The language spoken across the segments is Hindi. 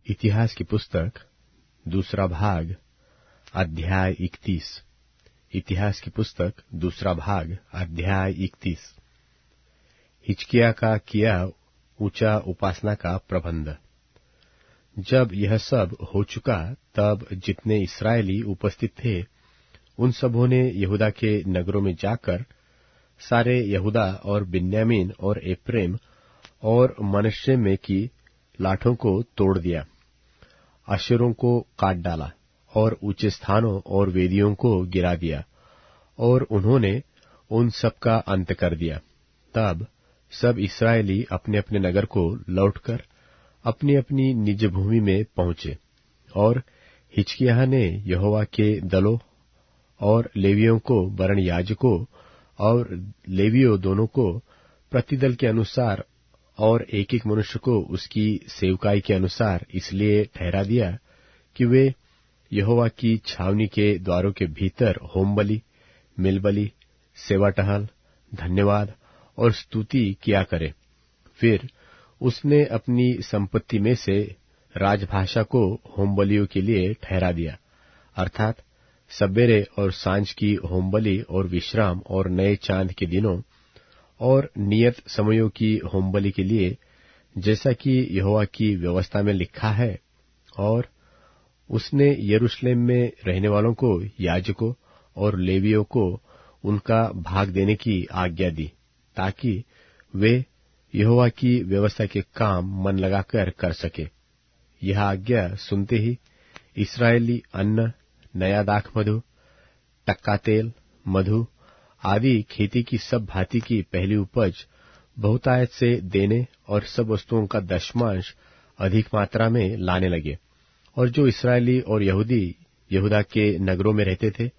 इतिहास की पुस्तक दूसरा भाग अध्याय 31। इतिहास की पुस्तक दूसरा भाग अध्याय 31। हिजकिय्याह का किया ऊंचा उपासना का प्रबंध। जब यह सब हो चुका, तब जितने इस्राएली उपस्थित थे उन सबों ने यहूदा के नगरों में जाकर सारे यहूदा और बिन्यामीन और एप्रैम और मनश्शे में की लाठों को तोड़ दिया, आशेरों को काट डाला और ऊंचे स्थानों और वेदियों को गिरा दिया, और उन्होंने उन सब का अंत कर दिया। तब सब इस्राएली अपने अपने नगर को लौटकर अपनी अपनी निज भूमि में पहुंचे। और हिजकिय्याह ने यहोवा के दलों और लेवियों को, वरन याजकों और लेवियों दोनों को प्रतिदल के अनुसार और एक एक मनुष्य को उसकी सेवकाई के अनुसार इसलिए ठहरा दिया कि वे यहोवा की छावनी के द्वारों के भीतर होमबलि, मिलबलि, सेवा टहल, धन्यवाद और स्तुति किया करे। फिर उसने अपनी संपत्ति में से राजभाषा को होमबलियों के लिए ठहरा दिया, अर्थात सबेरे और सांझ की होमबलि और विश्राम और नए चांद के दिनों और नियत समयों की होमबलि के लिए, जैसा कि यहोवा की व्यवस्था में लिखा है। और उसने यरूशलेम में रहने वालों को, याजकों और लेवियों को उनका भाग देने की आज्ञा दी, ताकि वे यहोवा की व्यवस्था के काम मन लगाकर कर सके। यह आज्ञा सुनते ही इस्राएली अन्न, नया दाख मधु, टक्का तेल, मधु आदि खेती की सब भांति की पहली उपज बहुतायत से देने और सब वस्तुओं का दशमांश अधिक मात्रा में लाने लगे। और जो इस्राएली और यहूदी यहूदा के नगरों में रहते थे,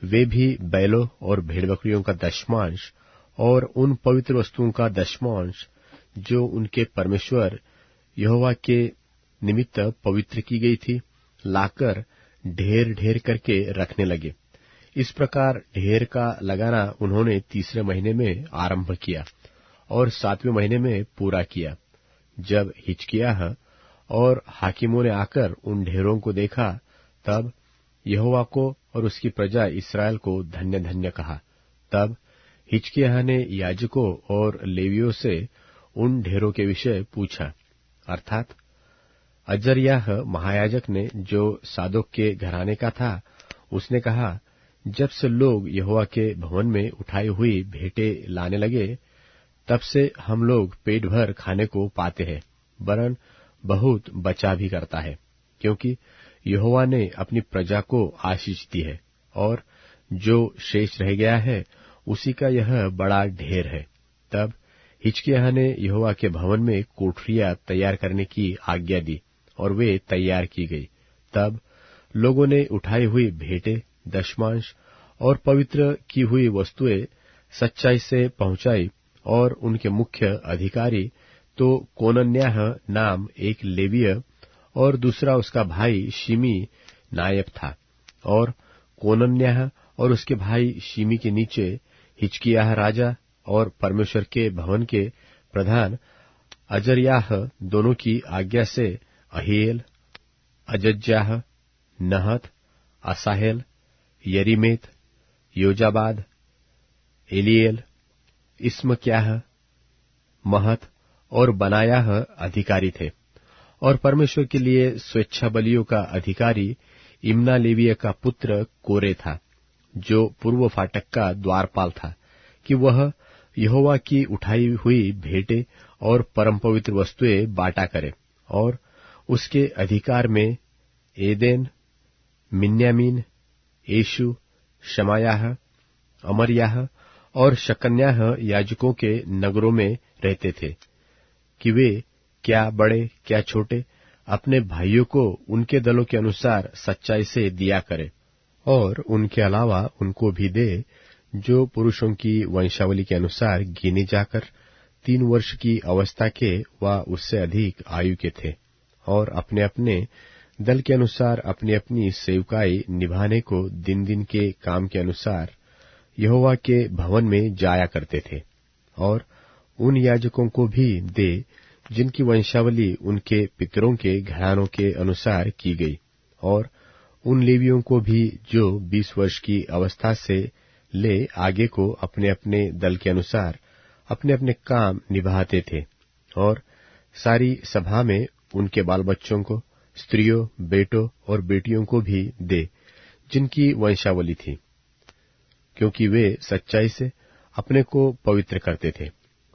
वे भी बैलों और भेड़ बकरियों का दशमांश और उन पवित्र वस्तुओं का दशमांश जो उनके परमेश्वर यहोवा के निमित्त पवित्र की गई थी, लाकर ढेर ढेर करके रखने लगे। इस प्रकार ढेर का लगाना उन्होंने तीसरे महीने में आरंभ किया और 7वें महीने में पूरा किया। जब हिजकिय्याह और हाकिमों ने आकर उन ढेरों को देखा, तब यहोवा को और उसकी प्रजा इस्राएल को धन्य धन्य कहा। तब हिजकिय्याह ने याजकों और लेवियों से उन ढेरों के विषय पूछा, अर्थात अजर्याह महायाजक ने, जो सादोक के घराने का था, उसने कहा, जब से लोग यहोवा के भवन में उठाई हुई भेंटें लाने लगे, तब से हम लोग पेट भर खाने को पाते हैं, वरन बहुत बचा भी करता है, क्योंकि यहोवा ने अपनी प्रजा को आशीष दी है, और जो शेष रह गया है उसी का यह बड़ा ढेर है। तब हिजकिय्याह ने यहोवा के भवन में कोठरियां तैयार करने की आज्ञा दी, और वे तैयार की गई। तब लोगों ने उठाई हुई भेंटें, दशमांश और पवित्र की हुई वस्तुएं सच्चाई से पहुंचाई। और उनके मुख्य अधिकारी तो कोनन्याह नाम एक लेवीय और दूसरा उसका भाई शिमी नायब था। और कोनन्याह और उसके भाई शिमी के नीचे हिजकिय्याह राजा और परमेश्वर के भवन के प्रधान अजर्याह दोनों की आज्ञा से अहीएल, अजज्याह, नहत, असाहेल, यरीमेत, योजाबाद, एलीएल, इस्मक्याह, महत और बनायाह अधिकारी थे। और परमेश्वर के लिए स्वेच्छा बलियों का अधिकारी इम्ना लेवीय का पुत्र कोरे था, जो पूर्व फाटक का द्वारपाल था, कि वह यहोवा की उठाई हुई भेंटें और परम पवित्र वस्तुएं बांटा करे। और उसके अधिकार में एदेन, मिन्यामीन, येशू, शमायाह, अमर्याह और शकन्याह याजकों के नगरों में रहते थे, कि वे क्या बड़े क्या छोटे अपने भाइयों को उनके दलों के अनुसार सच्चाई से दिया करे, और उनके अलावा उनको भी दे जो पुरुषों की वंशावली के अनुसार गिने जाकर 3 वर्ष की अवस्था के व उससे अधिक आयु के थे, और अपने अपने दल के अनुसार अपनी अपनी सेवकाई निभाने को दिन दिन के काम के अनुसार यहोवा के भवन में जाया करते थे। और उन याजकों को भी दे जिनकी वंशावली उनके पितरों के घरानों के अनुसार की गई, और उन लेवियों को भी जो 20 वर्ष की अवस्था से ले आगे को अपने अपने दल के अनुसार अपने अपने काम निभाते थे, और सारी सभा में उनके बाल बच्चों को, स्त्रियों, बेटों और बेटियों को भी दे, जिनकी वंशावली थी, क्योंकि वे सच्चाई से अपने को पवित्र करते थे।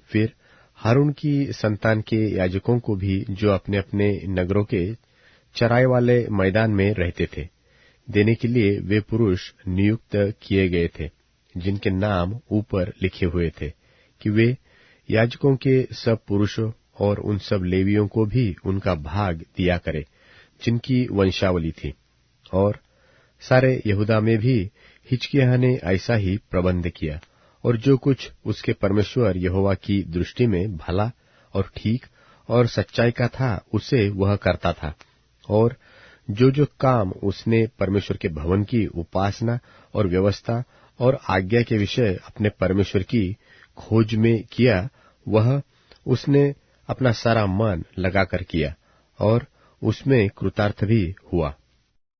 फिर हारून की संतान के याजकों को भी, जो अपने अपने नगरों के चराई वाले मैदान में रहते थे, देने के लिए वे पुरुष नियुक्त किए गए थे, जिनके नाम ऊपर लिखे हुए थे, कि वे याजकों के सब पुरुषों और उन सब लेवियों को भी उनका भाग दिया करे, जिनकी वंशावली थी। और सारे यहूदा में भी हिजकिय्याह ने ऐसा ही प्रबंध किया, और जो कुछ उसके परमेश्वर यहोवा की दृष्टि में भला और ठीक और सच्चाई का था, उसे वह करता था। और जो जो काम उसने परमेश्वर के भवन की उपासना और व्यवस्था और आज्ञा के विषय अपने परमेश्वर की खोज में किया, वह उसने अपना सारा मन लगाकर किया, और उसमें कृतार्थ भी हुआ।